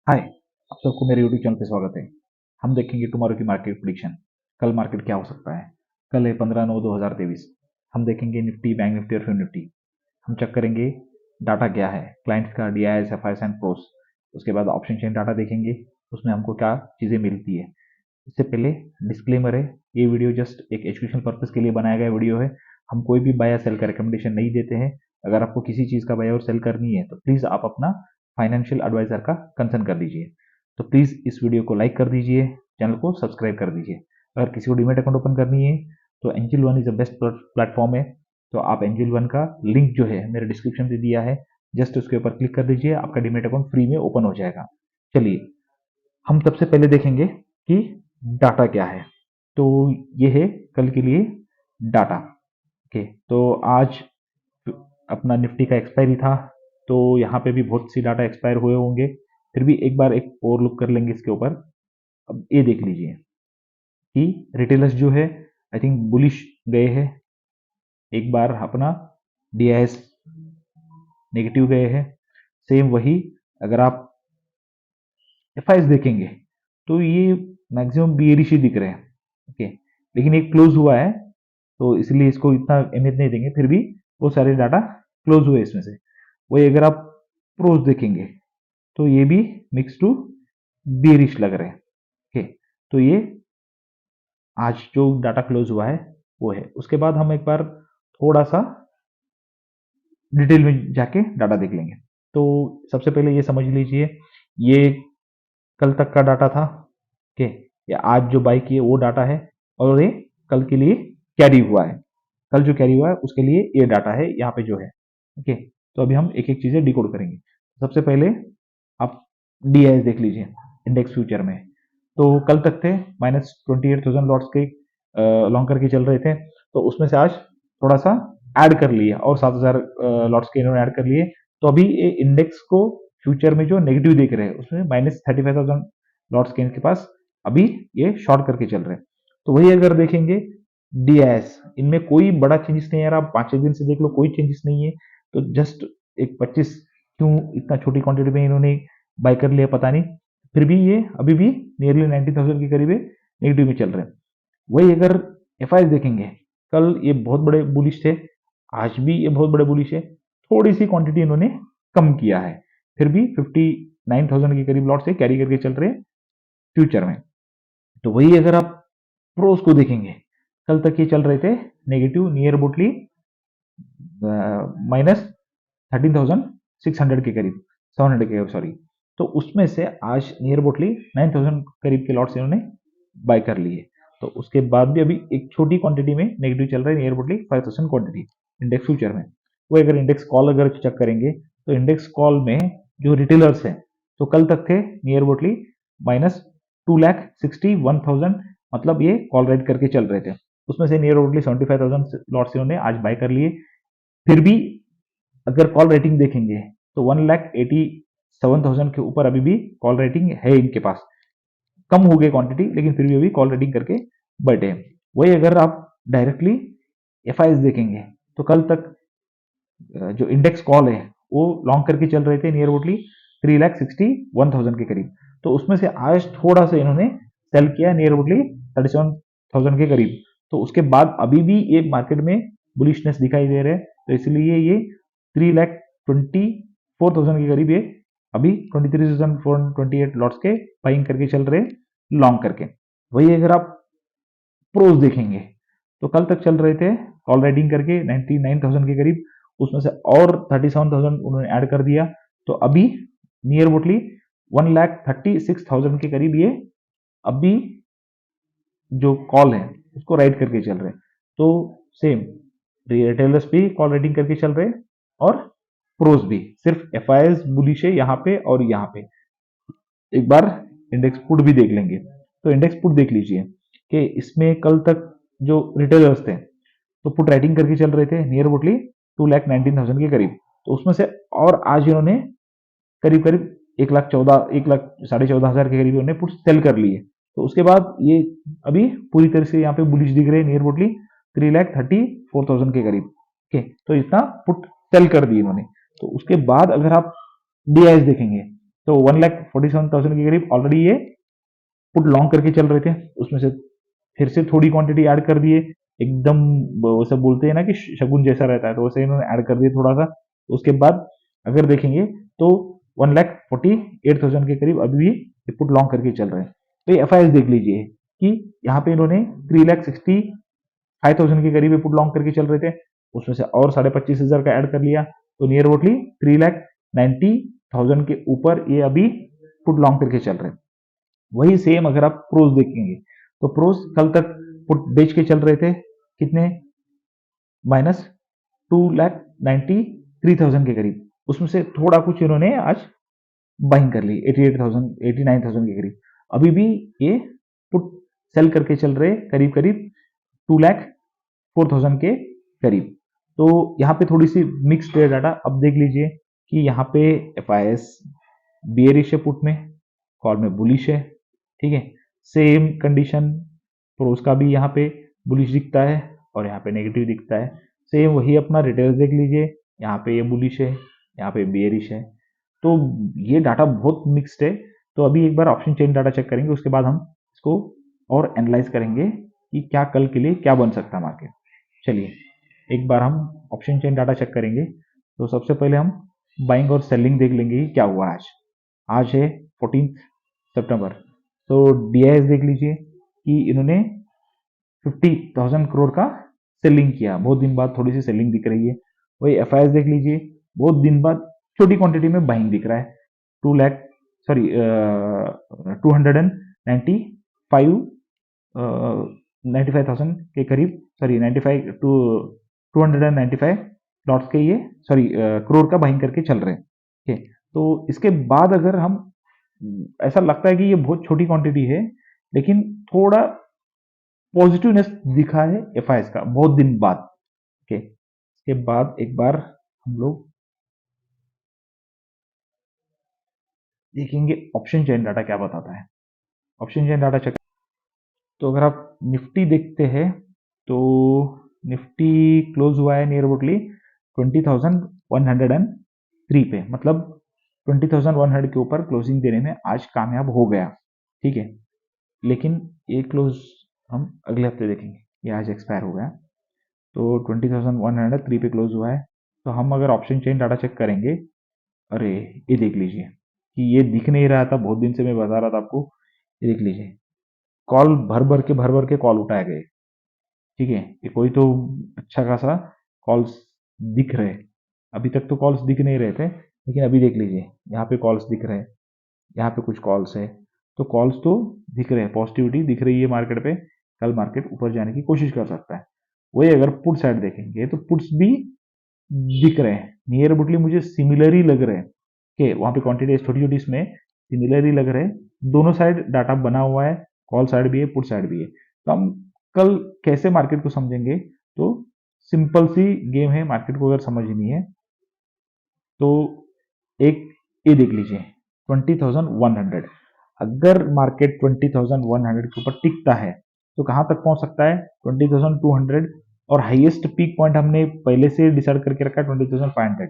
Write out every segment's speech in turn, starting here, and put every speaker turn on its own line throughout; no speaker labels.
हाय, आप सबको मेरे यूट्यूब चैनल पे स्वागत है। हम देखेंगे टुमारो की मार्केट प्रेडिक्शन। कल मार्केट क्या हो सकता है। कल है 15/9/2023। हम देखेंगे निफ्टी, बैंक निफ्टी और फिर निफ्टी। हम चेक करेंगे डाटा क्या है, क्लाइंट्स का DIs, FIs एंड प्रोस। उसके बाद ऑप्शन चेन डाटा देखेंगे, उसमें हमको क्या चीज़ें मिलती है। इससे पहले डिस्क्लेमर है, ये वीडियो जस्ट एक एजुकेशनल पर्पज़ के लिए बनाया गया वीडियो है। हम कोई भी बाय या सेल का रिकमेंडेशन नहीं देते हैं। अगर आपको किसी चीज़ का बाय और सेल करनी है तो प्लीज़ आप अपना फाइनेंशियल एडवाइजर का कंसर्न कर दीजिए। तो प्लीज़ इस वीडियो को लाइक कर दीजिए, चैनल को सब्सक्राइब कर दीजिए। अगर किसी को डीमैट अकाउंट ओपन करनी है तो angel one is the best platform है। तो आप एंजल वन का लिंक जो है मेरे डिस्क्रिप्शन में दिया है, जस्ट उसके ऊपर क्लिक कर दीजिए, आपका डीमैट अकाउंट फ्री में ओपन हो जाएगा। चलिए, हम सबसे पहले देखेंगे कि डाटा क्या है। तो ये है कल के लिए डाटा। ओके, तो आज अपना निफ्टी का एक्सपायरी था, तो यहाँ पे भी बहुत सी डाटा एक्सपायर हुए होंगे। फिर भी एक बार एक और लुक कर लेंगे इसके ऊपर। अब ये देख लीजिए कि रिटेलर्स जो है आई थिंक बुलिश गए हैं। एक बार अपना DIS नेगेटिव गए हैं। सेम वही अगर आप FIs देखेंगे तो ये मैक्सिमम बियरिश ही दिख रहे हैं। ओके, लेकिन एक क्लोज हुआ है तो इसलिए इसको इतना अहमियत नहीं देंगे। फिर भी वो सारे डाटा क्लोज हुए इसमें से। वही अगर आप प्रोस देखेंगे तो ये भी मिक्स टू बियरिश लग रहे हैं। ओके, तो ये आज जो डाटा क्लोज हुआ है वो है। उसके बाद हम एक बार थोड़ा सा डिटेल में जाके डाटा देख लेंगे। तो सबसे पहले ये समझ लीजिए, ये कल तक का डाटा था। ओके, या आज जो बाई किए वो डाटा है और ये कल के लिए कैरी हुआ है। कल जो कैरी हुआ है उसके लिए ये डाटा है यहाँ पे जो है। ओके, तो अभी हम एक एक चीजें डिकोड करेंगे। सबसे पहले आप DIs देख लीजिए इंडेक्स फ्यूचर में। तो कल तक थे -28,000 लॉट्स के लॉन्ग करके चल रहे थे। तो उसमें से आज थोड़ा सा ऐड कर लिया और 7,000 लॉट्स के इन्होंने ऐड कर लिए। तो अभी ये इंडेक्स को फ्यूचर में जो नेगेटिव देख रहे हैं उसमें -35,000 लॉट्स के इनके पास अभी ये शॉर्ट करके चल रहे हैं। तो वही अगर देखेंगे DIs, इनमें कोई बड़ा चेंजेस नहीं आ रहा। 5-6 दिन से देख लो, कोई चेंजेस नहीं है। तो जस्ट एक 25 क्यों इतना छोटी क्वांटिटी में इन्होंने बाय कर लिया पता नहीं। फिर भी ये अभी भी नियरली 90,000 के करीब नेगेटिव में चल रहे हैं। वही अगर FIs देखेंगे, कल ये बहुत बड़े बुलिश थे, आज भी ये बहुत बड़े बुलिश है। थोड़ी सी क्वांटिटी इन्होंने कम किया है, फिर भी 59,000 के करीब लॉट से कैरी करके चल रहे हैं फ्यूचर में। तो वही अगर आप प्रोस को देखेंगे, कल तक ये चल रहे थे नेगेटिव नियर अबाउटली -13,600 के करीब, 700 के सॉरी। तो उसमें से आज नियर अबाउटली 9,000 करीब के लॉट्स इन्होंने बाय कर लिए। तो उसके बाद भी अभी एक छोटी क्वांटिटी में नेगेटिव चल रहा है, नियर अबाउटली 5,000 क्वांटिटी इंडेक्स फ्यूचर में। वो अगर इंडेक्स कॉल अगर चेक करेंगे तो इंडेक्स कॉल में जो रिटेलर्स हैं तो कल तक थे नियर अबाउटली -2,61,000, मतलब ये कॉल राइट करके चल रहे थे। उसमें से नियर अबाउटली 75,000 लॉट्स इन्होंने आज बाय कर लिए। फिर भी अगर कॉल रेटिंग देखेंगे तो 1,87,000 के ऊपर अभी भी कॉल रेटिंग है इनके पास। कम हो गई क्वांटिटी, लेकिन फिर भी अभी कॉल रेटिंग करके बैठे हैं। वही अगर आप डायरेक्टली FIs देखेंगे तो कल तक जो इंडेक्स कॉल है वो लॉन्ग करके चल रहे थे नियर अबाउटली 3,61,000 के करीब। तो उसमें से आज थोड़ा सा इन्होंने सेल किया नियर अबाउटली 37,000 के करीब। तो उसके बाद अभी भी ये मार्केट में बुलिशनेस दिखाई दे रहा है। तो इसलिए ये 3,24,000 के करीब ये अभी 23,428 लॉट्स के बाइंग करके चल रहे लॉन्ग करके। वही अगर आप प्रोस देखेंगे तो कल तक चल रहे थे कॉल राइटिंग करके 99,000 के करीब। उसमें से और 37,000 उन्होंने ऐड कर दिया। तो अभी नियर अबाउटली 1,36,000 के करीब ये अभी जो कॉल है उसको राइट करके चल रहे हैं। तो सेम रिटेलर्स भी कॉल राइटिंग करके चल रहे हैं और प्रोस भी। सिर्फ FIs बुलिश है यहाँ पे और यहाँ पे। एक बार इंडेक्स पुट भी देख लेंगे। तो इंडेक्स पुट देख लीजिए कि इसमें कल तक जो रिटेलर्स थे तो पुट राइटिंग करके चल रहे थे नियर अबाउटली 2,19,000 के करीब। तो उसमें से और आज इन्होंने करीब करीब 1,14,000 के करीब इन्होंने पुट सेल कर लिए। तो उसके बाद ये अभी पूरी तरह से यहाँ पे बुलिश दिख रहे हैं नियर अबाउटली 3,34,000 के करीब। ओके, तो इतना पुट सेल कर दी इन्होंने। तो उसके बाद अगर आप DIs देखेंगे तो 1,47,000 के करीब ऑलरेडी ये पुट लॉन्ग करके चल रहे थे, उसमें से फिर से थोड़ी क्वांटिटी ऐड कर दिए, एकदम वो सब बोलते हैं ना कि शगुन जैसा रहता है, तो वैसे इन्होंने ऐड कर दिया थोड़ा सा। उसके बाद अगर देखेंगे तो 1,48,000 के करीब अभी भी पुट लॉन्ग करके चल रहे हैं। तो ये एफ देख लीजिए कि यहाँ पे इन्होंने 3,65,000 के करीब पुट लॉन्ग करके चल रहे थे, उसमें से और 25,500 का ऐड कर लिया, तो नियर अबाउटली 3,90,000 के ऊपर ये अभी पुट लॉन्ग करके चल रहे हैं। वही सेम अगर आप प्रोज देखेंगे तो प्रोज कल तक पुट बेच के चल रहे थे कितने, -2,93,000 के करीब, उसमें से थोड़ा कुछ इन्होंने आज बाइंग कर ली 88,000 89,000 के करीब। अभी भी ये पुट सेल करके चल रहे करीब करीब 2,04,000 के करीब। तो यहाँ पे थोड़ी सी मिक्स्ड है डाटा। अब देख लीजिए कि यहाँ पे एफ आई एस बियरिश है पुट में, कॉल में बुलिश है, ठीक है। सेम कंडीशन प्रोस का भी यहाँ पे बुलिश दिखता है और यहाँ पे नेगेटिव दिखता है। सेम वही अपना रिटेल्स देख लीजिए, यहाँ पे ये बुलिश है, यहाँ पे बेयरिश है। तो ये डाटा बहुत मिक्स्ड है। तो अभी एक बार ऑप्शन चेन डाटा चेक करेंगे, उसके बाद हम इसको और एनालाइज करेंगे कि क्या कल के लिए क्या बन सकता है मार्केट। चलिए एक बार हम ऑप्शन चेन डाटा चेक करेंगे। तो सबसे पहले हम बाइंग और सेलिंग देख लेंगे कि क्या हुआ आज। आज है 14 सितंबर। तो डीआईएस देख लीजिए कि इन्होंने 50,000 करोड़ का सेलिंग किया, बहुत दिन बाद थोड़ी सी सेलिंग दिख रही है। वही एफ देख लीजिए, बहुत दिन बाद छोटी क्वांटिटी में बाइंग दिख रहा है, 295,000 के करीब, सॉरी 95 टू 295 लॉट्स के ये करोड़ का बाइंग करके चल रहे हैं, ठीक है। तो इसके बाद अगर हम, ऐसा लगता है कि ये बहुत छोटी क्वांटिटी है, लेकिन थोड़ा पॉजिटिवनेस दिखा है एफ का बहुत दिन बाद, ओके। इसके बाद एक बार हम लोग देखेंगे ऑप्शन चेन डाटा क्या बताता है। ऑप्शन चेन डाटा चेक, तो अगर आप निफ्टी देखते हैं तो निफ्टी क्लोज हुआ है नियर अबाउटली 20,103 पे, मतलब 20,100 के ऊपर क्लोजिंग देने में आज कामयाब हो गया, ठीक है। लेकिन ये क्लोज हम अगले हफ्ते देखेंगे, ये आज एक्सपायर हो गया। तो 20,103 पे क्लोज हुआ है। तो हम अगर ऑप्शन चेन डाटा चेक करेंगे, अरे ये देख लीजिए कि ये दिख नहीं रहा था, बहुत दिन से मैं बता रहा था आपको, ये देख लीजिए कॉल भर भर के कॉल उठाए गए, ठीक है। ये कोई तो अच्छा खासा कॉल्स दिख रहे, अभी तक तो कॉल्स दिख नहीं रहे थे, लेकिन अभी देख लीजिए यहाँ पे कॉल्स दिख रहे हैं, यहाँ पे कुछ कॉल्स है, तो कॉल्स तो दिख रहे हैं, पॉजिटिविटी दिख रही है मार्केट पे, कल मार्केट ऊपर जाने की कोशिश कर सकता है। वही अगर पुट साइड देखेंगे तो पुट्स भी दिख रहे हैं, नियर अबाउटली मुझे सिमिलर ही लग रहे हैं कि वहां पे क्वांटिटी छोटी छोटी इसमें सिमिलर ही लग रहे हैं। दोनों साइड डाटा बना हुआ है, कॉल साइड भी है, पुट साइड भी है। तो हम कल कैसे मार्केट को समझेंगे, तो सिंपल सी गेम है, मार्केट को अगर समझनी है तो एक ये देख लीजिए 20,100, अगर मार्केट 20,100 के ऊपर टिकता है तो कहां तक पहुंच सकता है, 20,200, और हाईएस्ट पीक पॉइंट हमने पहले से डिसाइड करके रखा है 20,500।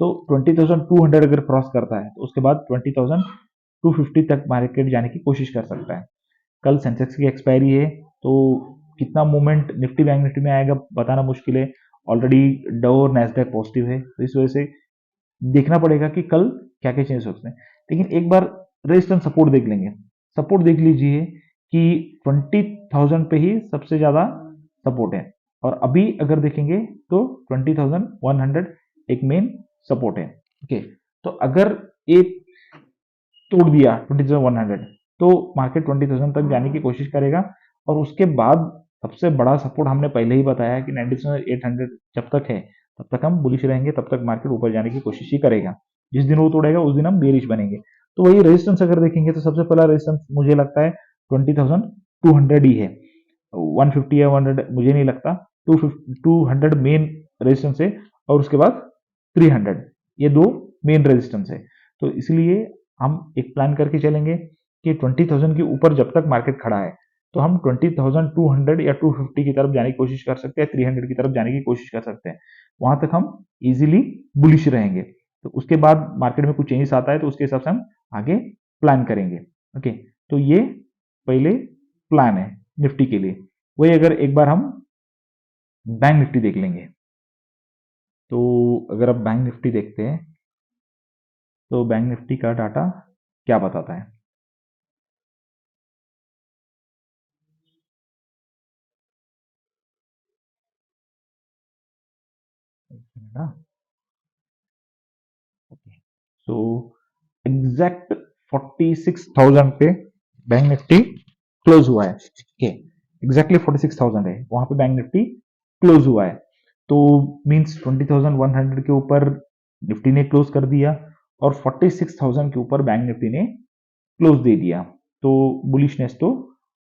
तो 20,200 अगर क्रॉस करता है तो उसके बाद 20,250 तक मार्केट जाने की कोशिश कर सकता है। कल सेंसेक्स की एक्सपायरी है, तो कितना मूवमेंट निफ्टी बैंक निफ्टी में आएगा बताना मुश्किल है। ऑलरेडी डो और नैस्डैक पॉजिटिव है, तो इस वजह से देखना पड़ेगा कि कल क्या क्या चेंज हो सकते हैं। लेकिन एक बार रेजिस्टेंस सपोर्ट देख लेंगे। सपोर्ट देख लीजिए कि 20,000 पे ही सबसे ज्यादा सपोर्ट है, और अभी अगर देखेंगे तो 20,100 एक मेन सपोर्ट है, ओके। तो अगर एक तोड़ दिया 20,100 तो मार्केट 20,000 तक जाने की कोशिश करेगा, और उसके बाद सबसे बड़ा सपोर्ट हमने पहले ही बताया कि 19,800 जब तक है तब तक हम बुलिश रहेंगे, तब तक मार्केट ऊपर जाने की कोशिश ही करेगा। जिस दिन वो तोड़ेगा उस दिन हम बेरिश बनेंगे। तो वही रेजिस्टेंस अगर देखेंगे तो सबसे पहला रेजिस्टेंस मुझे लगता है 20,200 ही है, 150 या 100 मुझे नहीं लगता, 200 मेन रेजिस्टेंस है, और उसके बाद 300, ये दो मेन रेजिस्टेंस है। तो इसलिए हम एक प्लान करके चलेंगे कि 20,000 के ऊपर जब तक मार्केट खड़ा है तो हम 20,200 या 250 की तरफ जाने की कोशिश कर सकते हैं, 300 की तरफ जाने की कोशिश कर सकते हैं, वहां तक हम इजीली बुलिश रहेंगे। तो उसके बाद मार्केट में कुछ चेंजेस आता है तो उसके हिसाब से हम आगे प्लान करेंगे। ओके, तो ये पहले प्लान है निफ्टी के लिए। वही अगर एक बार हम बैंक निफ्टी देख लेंगे, तो अगर आप बैंक निफ्टी देखते हैं तो बैंक निफ्टी का डाटा क्या बताता है। ना, ओके, सो एग्जैक्ट 46,000 पे बैंक निफ्टी क्लोज हुआ है। ओके, एग्जैक्टली 46,000 है वहां पे बैंक निफ्टी क्लोज हुआ है। तो मींस 20,100 के ऊपर निफ्टी ने क्लोज कर दिया और 46,000 के ऊपर बैंक निफ्टी ने क्लोज दे दिया। तो बुलिशनेस तो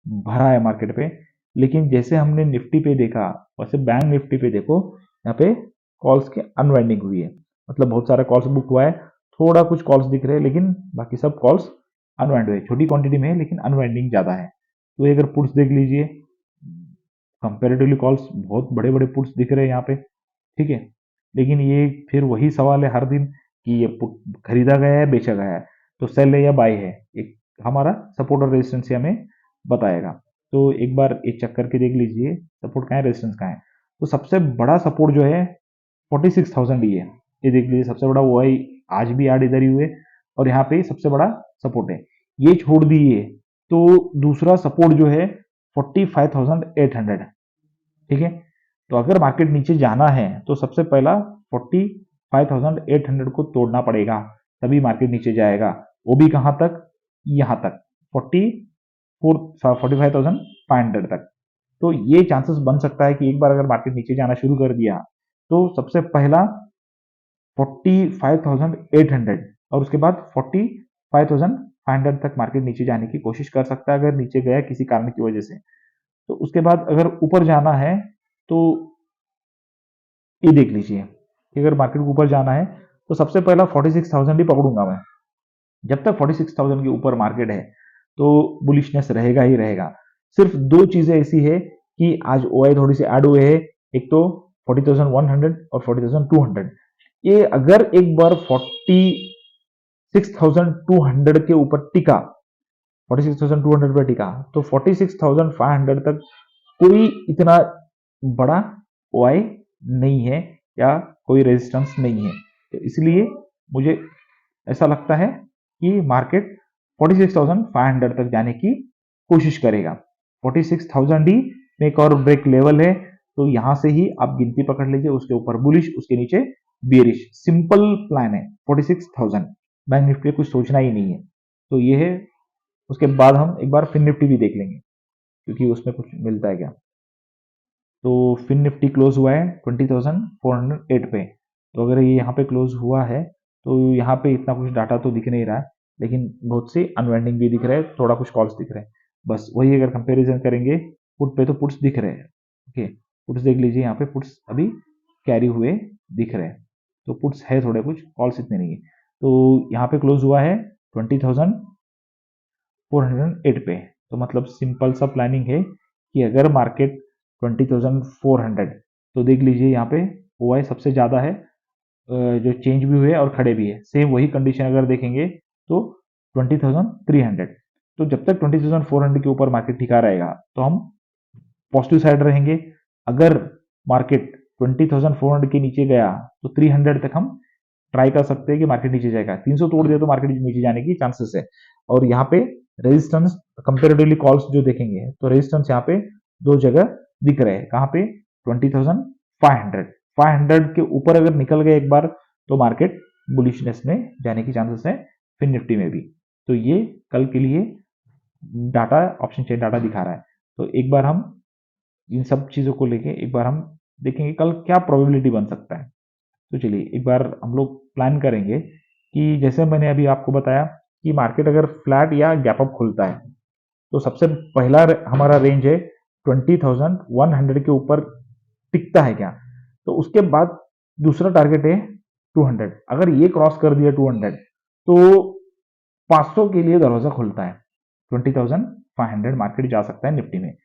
भरा है मार्केट पे। लेकिन जैसे हमने निफ्टी पे देखा वैसे बैंक निफ्टी पे देखो, यहाँ पे कॉल्स की अनवाइंडिंग हुई है। मतलब बहुत सारा कॉल्स बुक हुआ है, थोड़ा कुछ कॉल्स दिख रहे हैं लेकिन बाकी सब कॉल्स अनवाइंड हुए, छोटी क्वांटिटी में है लेकिन अनवाइंडिंग ज्यादा है। तो ये अगर पुट्स देख लीजिए, कंपेरेटिवली कॉल्स बहुत बड़े बड़े पुट्स दिख रहे हैं यहाँ पे, ठीक है। लेकिन ये फिर वही सवाल है हर दिन कि ये पुट खरीदा गया है बेचा गया है, तो सेल है या बाय है, एक हमारा सपोर्ट और रेजिस्टेंस हमें बताएगा। तो एक बार ये चेक करके देख लीजिए सपोर्ट कहाँ है रेजिस्टेंस कहाँ है। तो सबसे बड़ा सपोर्ट जो है 46,000 ही है, ये देख लीजिए सबसे बड़ा वो है। आज भी आड़ इधर ही हुए और यहाँ पे सबसे बड़ा सपोर्ट है। ये छोड़ दिए तो दूसरा सपोर्ट जो है 45,800, ठीक है। तो अगर मार्केट नीचे जाना है तो सबसे पहला 45,800 को तोड़ना पड़ेगा, तभी मार्केट नीचे जाएगा। वो भी कहां तक, यहां तक 45,500 तक। तो ये चांसेस बन सकता है कि एक बार अगर मार्केट नीचे जाना शुरू कर दिया तो सबसे पहला 45,800 और उसके बाद 45,500 तक मार्केट नीचे जाने की कोशिश कर सकता है अगर नीचे गया किसी कारण की वजह से। तो उसके बाद अगर ऊपर जाना है तो ये देख लीजिए कि अगर मार्केट को ऊपर जाना है तो सबसे पहला 46,000 ही पकड़ूंगा मैं। जब तक 46,000 के ऊपर मार्केट है तो बुलिशनेस रहेगा ही रहेगा। सिर्फ दो चीजें ऐसी है कि आज ओआई थोड़ी सी ऐड हुए है, एक तो 40,100 और 40,200। ये अगर एक बार 46,200 के ऊपर टिका, 46,200 पर टिका तो 46,500 तक कोई इतना बड़ा ओआई नहीं है या कोई रेजिस्टेंस नहीं है। तो इसलिए मुझे ऐसा लगता है कि मार्केट 46,500 तक जाने की कोशिश करेगा। 46,000 ही में एक और ब्रेक लेवल है, तो यहां से ही आप गिनती पकड़ लीजिए, उसके ऊपर बुलिश उसके नीचे बियरिश, सिंपल प्लान है 46,000। बैंक निफ्टी कुछ सोचना ही नहीं है। तो ये है। उसके बाद हम एक बार फिन निफ्टी भी देख लेंगे क्योंकि उसमें कुछ मिलता है क्या। तो फिन निफ्टी क्लोज हुआ है 20,408 पे। तो अगर ये यहाँ पे क्लोज हुआ है तो यहाँ पे इतना कुछ डाटा तो दिख नहीं रहा है, लेकिन बहुत से अनवाइंडिंग भी दिख रहे हैं, थोड़ा कुछ कॉल्स दिख रहे हैं। बस वही अगर कंपैरिजन करेंगे पुट पे तो पुट्स दिख रहे हैं। ओके, पुट्स देख लीजिए, यहाँ पे पुट्स अभी कैरी हुए दिख रहे हैं। तो पुट्स है थोड़े कुछ, कॉल्स इतने नहीं है। तो यहाँ पे क्लोज हुआ है 20,408 पे। तो मतलब सिंपल सा प्लानिंग है कि अगर मार्केट 20,400, तो देख लीजिए यहाँ पे ओआई सबसे ज्यादा है, जो चेंज भी हुए और खड़े भी है। सेम वही कंडीशन अगर देखेंगे तो 20,300। तो जब तक 20,400 के ऊपर मार्केट टिका रहेगा तो हम पॉजिटिव साइड रहेंगे। अगर मार्केट 20,400 के नीचे गया तो 300 तक हम ट्राई कर सकते हैं कि मार्केट नीचे जाएगा। 300 तोड़ दिया तो मार्केट नीचे जाने की चांसेस है। और यहाँ पे रेजिस्टेंस कंपेरेटिवली कॉल्स जो देखेंगे तो रेजिस्टेंस यहाँ पे दो जगह दिख रहे हैं। कहाँ पे 20,500, 500 के ऊपर अगर निकल गए एक बार तो मार्केट बुलिशनेस में जाने की चांसेस है, फिर निफ्टी में भी। तो ये कल के लिए डाटा, ऑप्शन चेन डाटा दिखा रहा है। तो एक बार हम इन सब चीजों को लेके एक बार हम देखेंगे कल क्या प्रोबेबिलिटी बन सकता है। तो चलिए एक बार हम लोग प्लान करेंगे कि जैसे मैंने अभी आपको बताया कि मार्केट अगर फ्लैट या गैप अप खुलता है तो सबसे पहला हमारा रेंज है 20,100 के ऊपर टिकता है क्या। तो उसके बाद दूसरा टारगेट है 200। अगर ये क्रॉस कर दिया 200 तो 500 के लिए दरवाजा खुलता है, 20,500 मार्केट जा सकता है निफ्टी में।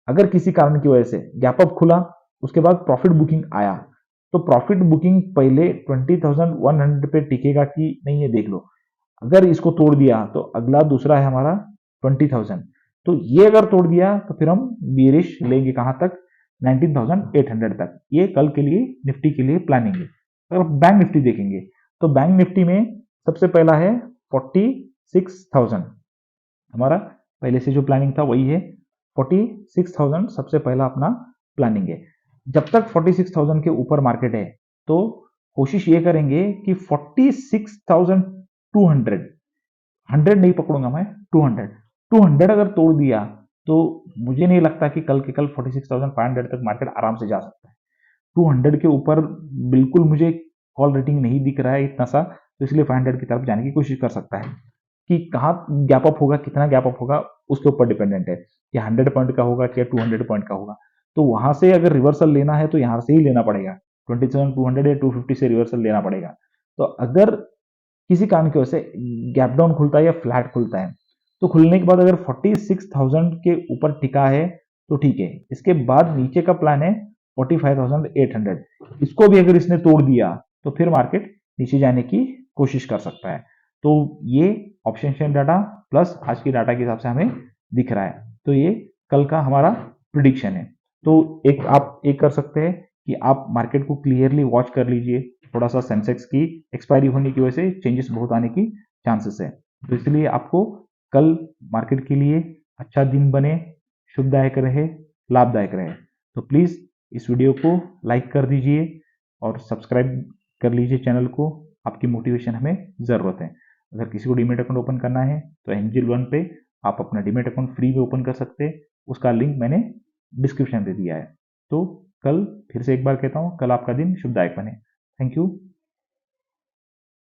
अगर किसी कारण की वजह से गैप अप खुला, उसके बाद प्रॉफिट बुकिंग आया तो प्रॉफिट बुकिंग पहले 20,100 पे टिकेगा कि नहीं, ये देख लो। अगर इसको तोड़ दिया तो अगला दूसरा है हमारा 20,000, तो ये अगर तोड़ दिया तो फिर हम बीरिश लेंगे कहां तक, 19,800 तक। ये कल के लिए निफ्टी के लिए प्लानिंग है। अगर बैंक निफ्टी देखेंगे तो बैंक निफ्टी में सबसे पहला है 46,000, हमारा पहले से जो प्लानिंग था वही है, 46,000 सबसे पहला अपना प्लानिंग है। जब तक 46,000 के ऊपर मार्केट है तो कोशिश ये करेंगे कि 46,200, 100 नहीं पकड़ूंगा मैं, 200 अगर तोड़ दिया तो मुझे नहीं लगता कि कल के कल 46,500 तक मार्केट आराम से जा सकता है। 200 के ऊपर बिल्कुल मुझे कॉल रेटिंग नहीं दिख रहा है इतना सा, तो इसलिए 500 की तरफ जाने की कोशिश कर सकता है। कि कहाँ गैप अप होगा, कितना गैप अप होगा, उसके ऊपर डिपेंडेंट है कि 100 पॉइंट का होगा या 200 पॉइंट का होगा। तो वहां से अगर रिवर्सल लेना है तो यहाँ से ही लेना पड़ेगा, 27,200 या 250 से रिवर्सल लेना पड़ेगा। तो अगर किसी कारण की वजह से गैप डाउन खुलता है या फ्लैट खुलता है, तो खुलने के बाद अगर 46,000 के ऊपर टिका है तो ठीक है। इसके बाद नीचे का प्लान है 45,800, इसको भी अगर इसने तोड़ दिया तो फिर मार्केट नीचे जाने की कोशिश कर सकता है। तो ये ऑप्शन चेन डाटा प्लस आज की डाटा के हिसाब से हमें दिख रहा है, तो ये कल का हमारा प्रिडिक्शन है। तो एक आप एक कर सकते हैं कि आप मार्केट को क्लियरली वॉच कर लीजिए, थोड़ा सा सेंसेक्स की एक्सपायरी होने की वजह से चेंजेस बहुत आने की चांसेस है, तो इसलिए आपको कल मार्केट के लिए अच्छा दिन बने, शुभदायक रहे, लाभदायक रहे। तो प्लीज़ इस वीडियो को लाइक कर दीजिए और सब्सक्राइब कर लीजिए चैनल को, आपकी मोटिवेशन हमें ज़रूरत है। अगर किसी को डीमेट अकाउंट ओपन करना है तो एंजल वन पे आप अपना डीमेट अकाउंट फ्री में ओपन कर सकते हैं, उसका लिंक मैंने डिस्क्रिप्शन दे दिया है। तो कल फिर से एक बार कहता हूँ, कल आपका दिन शुभदायक बने। Thank you.